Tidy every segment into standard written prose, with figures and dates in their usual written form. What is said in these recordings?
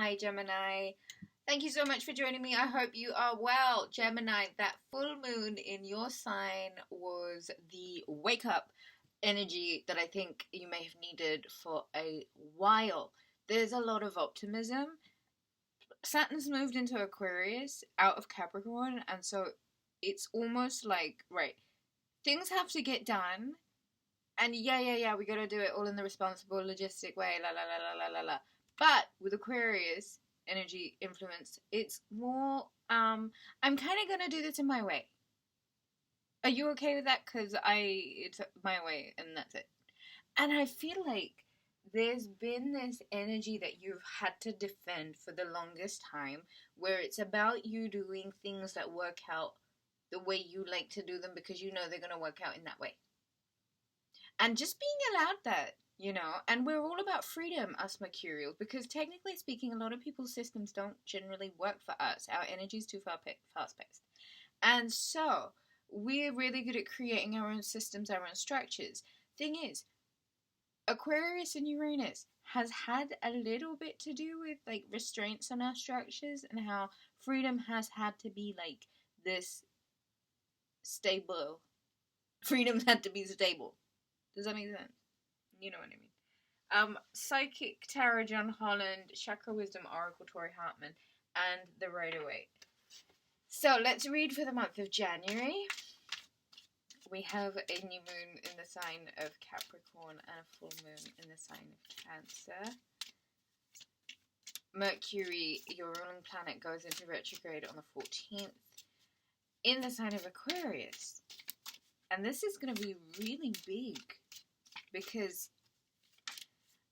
Hi, Gemini. Thank you so much for joining me. I hope you are well. Gemini, that full moon in your sign was the wake up energy that I think you may have needed for a while. There's a lot of optimism. Saturn's moved into Aquarius out of Capricorn, and so it's almost like, right, things have to get done. And yeah, we gotta do it all in the responsible, logistic way, la la la la la la la. But with Aquarius energy influence, it's more, I'm kind of gonna do this in my way. Are you okay with that? Because it's my way and that's it. And I feel like there's been this energy that you've had to defend for the longest time, where it's about you doing things that work out the way you like to do them because you know they're gonna work out in that way. And just being allowed that, and we're all about freedom, us Mercurials, because technically speaking, a lot of people's systems don't generally work for us. Our energy's too fast-paced. And so, we're really good at creating our own systems, our own structures. Thing is, Aquarius and Uranus has had a little bit to do with, like, restraints on our structures and how freedom has had to be, like, this stable. Freedom's had to be stable. Does that make sense? You know what I mean. Psychic Tarot John Holland, Chakra Wisdom Oracle Tori Hartman, and the Waite. So let's read for the month of January. We have a new moon in the sign of Capricorn and a full moon in the sign of Cancer. Mercury, your ruling planet, goes into retrograde on the 14th in the sign of Aquarius. And this is going to be really big because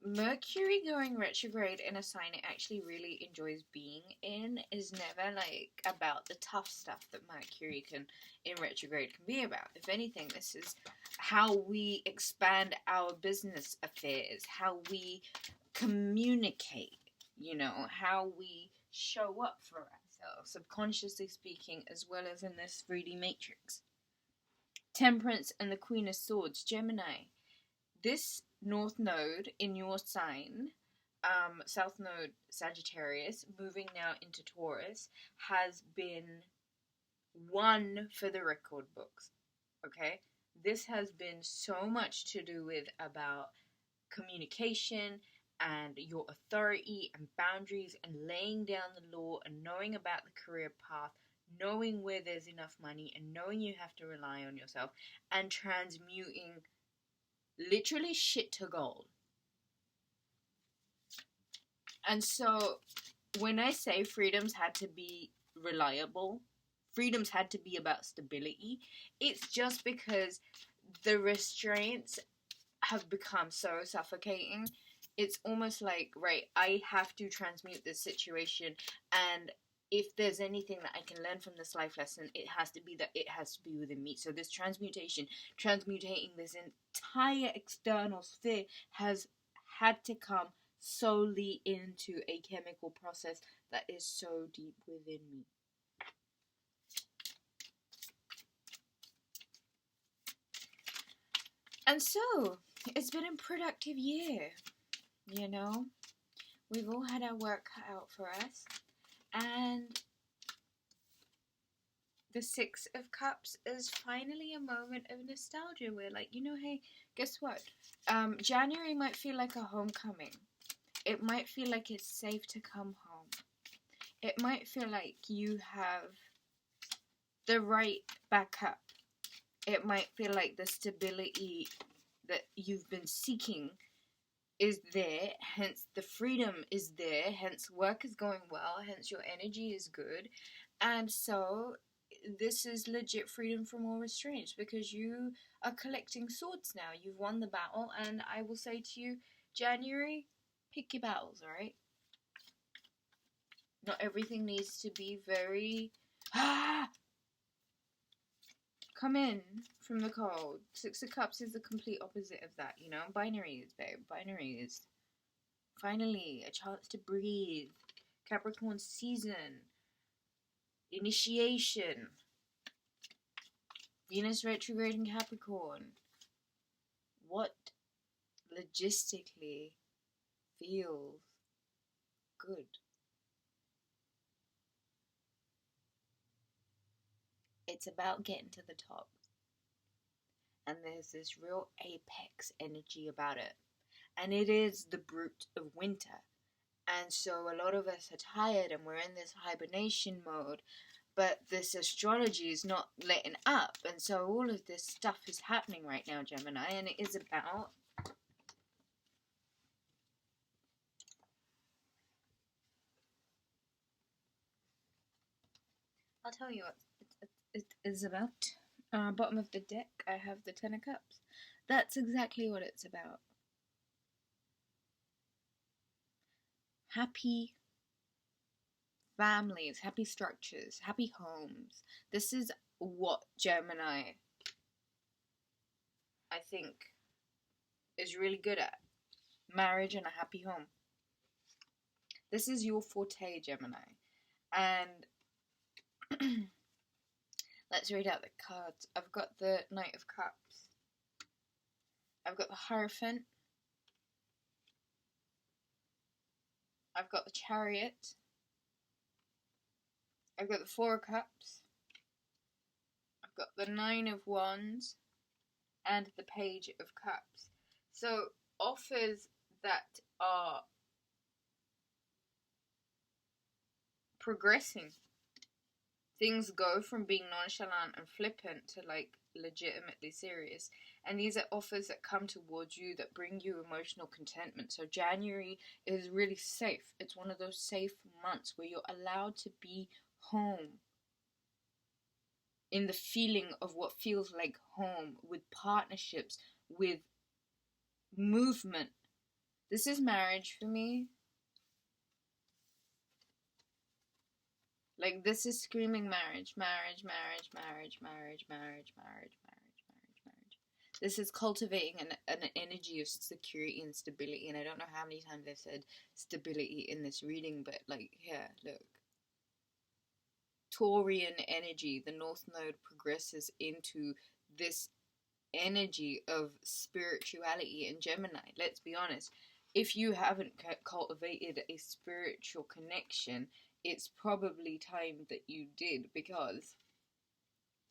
Mercury going retrograde in a sign it actually really enjoys being in is never like about the tough stuff that Mercury in retrograde can be about. If anything, this is how we expand our business affairs, how we communicate, how we show up for ourselves, subconsciously speaking, as well as in this 3D matrix. Temperance and the Queen of Swords, Gemini. This North Node in your sign, South Node Sagittarius, moving now into Taurus, has been one for the record books. Okay? This has been so much to do with about communication and your authority and boundaries and laying down the law and knowing about the career path, knowing where there's enough money and knowing you have to rely on yourself and transmuting literally shit to gold. And so when I say freedoms had to be reliable, freedoms had to be about stability, it's just because the restraints have become so suffocating. It's almost like, right, I have to transmute this situation, and if there's anything that I can learn from this life lesson, it has to be that it has to be within me. So this transmutating this entire external sphere has had to come solely into a chemical process that is so deep within me. And so, it's been a productive year, We've all had our work cut out for us. And the Six of Cups is finally a moment of nostalgia where, like, hey, guess what? January might feel like a homecoming. It might feel like it's safe to come home. It might feel like you have the right backup. It might feel like the stability that you've been seeking is there, hence the freedom is there, hence work is going well, hence your energy is good. And so this is legit freedom from all restraints because you are collecting swords now. You've won the battle, and I will say to you, January, pick your battles, alright? Not everything needs to be very come in from the cold. Six of Cups is the complete opposite of that, Binaries, babe. Binaries. Finally, a chance to breathe. Capricorn season. Initiation. Venus retrograde in Capricorn. What logistically feels good? It's about getting to the top. And there's this real apex energy about it. And it is the brute of winter. And so a lot of us are tired and we're in this hibernation mode. But this astrology is not letting up. And so all of this stuff is happening right now, Gemini. And it is about... I'll tell you what it is about. Bottom of the deck, I have the Ten of Cups. That's exactly what it's about. Happy families, happy structures, happy homes. This is what Gemini, I think, is really good at. Marriage and a happy home. This is your forte, Gemini. And let's read out the cards. I've got the Knight of Cups. I've got the Hierophant. I've got the Chariot. I've got the Four of Cups. I've got the Nine of Wands. And the Page of Cups. So, offers that are progressing. Things go from being nonchalant and flippant to like legitimately serious. And these are offers that come towards you that bring you emotional contentment. So January is really safe. It's one of those safe months where you're allowed to be home. In the feeling of what feels like home. With partnerships. With movement. This is marriage for me. Like, this is screaming marriage, marriage, marriage, marriage, marriage, marriage, marriage, marriage, marriage, marriage. This is cultivating an energy of security and stability. And I don't know how many times I've said stability in this reading, but, like, here, look. Taurian energy, the North Node progresses into this energy of spirituality in Gemini. Let's be honest. If you haven't cultivated a spiritual connection, it's probably time that you did, because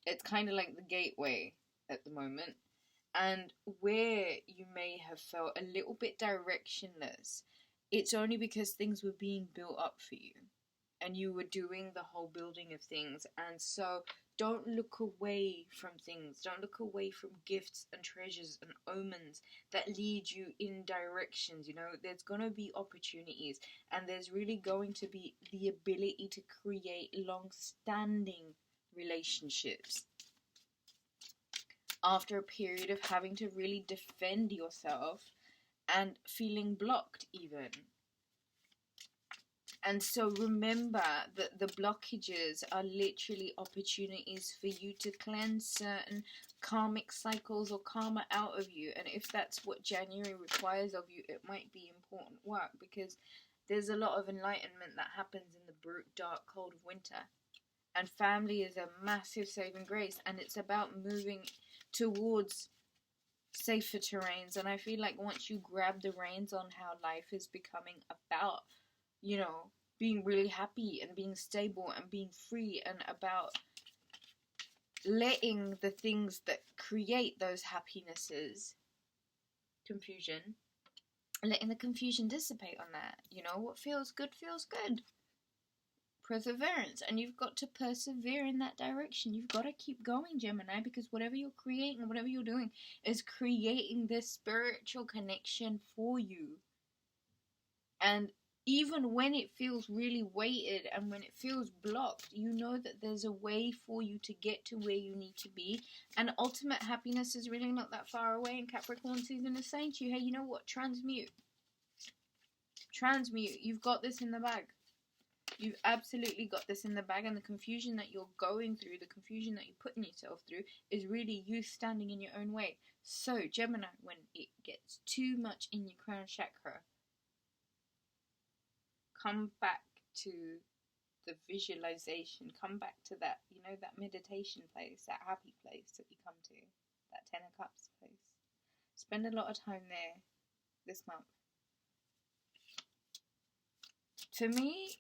it's kind of like the gateway at the moment. And where you may have felt a little bit directionless, it's only because things were being built up for you. And you were doing the whole building of things. And so don't look away from things. Don't look away from gifts and treasures and omens that lead you in directions. You know, there's going to be opportunities. And there's really going to be the ability to create long-standing relationships. After a period of having to really defend yourself and feeling blocked even. And so remember that the blockages are literally opportunities for you to cleanse certain karmic cycles or karma out of you. And if that's what January requires of you, it might be important work, because there's a lot of enlightenment that happens in the brute, dark, cold of winter. And family is a massive saving grace, and it's about moving towards safer terrains. And I feel like once you grab the reins on how life is becoming about, you know, being really happy and being stable and being free, and about letting the things that create those happinesses, confusion, letting the confusion dissipate on that. You know, what feels good feels good. Perseverance. And you've got to persevere in that direction. You've got to keep going, Gemini, because whatever you're creating, whatever you're doing, is creating this spiritual connection for you. And even when it feels really weighted and when it feels blocked, you know that there's a way for you to get to where you need to be. And ultimate happiness is really not that far away. And Capricorn season is saying to you, hey, you know what? Transmute. Transmute. You've got this in the bag. You've absolutely got this in the bag. And the confusion that you're going through, the confusion that you're putting yourself through, is really you standing in your own way. So, Gemini, when it gets too much in your crown chakra, come back to the visualization. Come back to that, you know, that meditation place, that happy place that you come to, that Ten of Cups place. Spend a lot of time there this month. For me,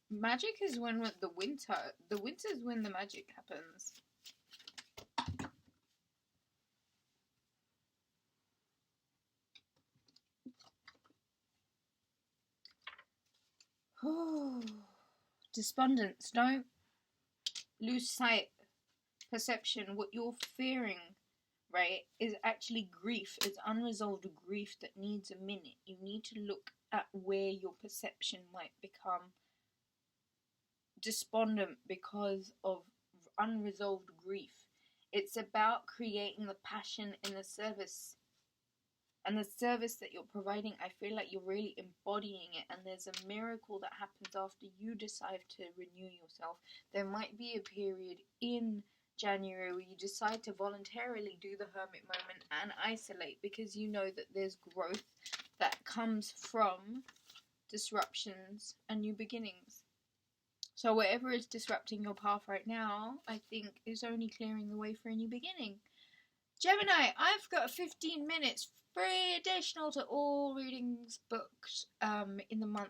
magic is when the winter is when the magic happens. Despondence. Don't lose sight. Perception. What you're fearing, right, is actually grief. It's unresolved grief that needs a minute. You need to look at where your perception might become despondent because of unresolved grief. It's about creating the passion in the service. And the service that you're providing, I feel like you're really embodying it. And there's a miracle that happens after you decide to renew yourself. There might be a period in January where you decide to voluntarily do the hermit moment and isolate, because you know that there's growth that comes from disruptions and new beginnings. So whatever is disrupting your path right now, I think is only clearing the way for a new beginning. Gemini, I've got 15 minutes free additional to all readings booked in the month,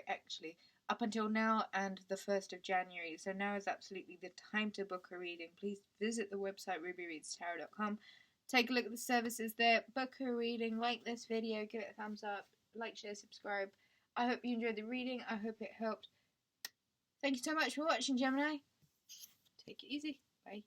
actually, up until now and the 1st of January. So now is absolutely the time to book a reading. Please visit the website rubyreadstarot.com. Take a look at the services there. Book a reading. Like this video. Give it a thumbs up. Like, share, subscribe. I hope you enjoyed the reading. I hope it helped. Thank you so much for watching, Gemini. Take it easy. Bye.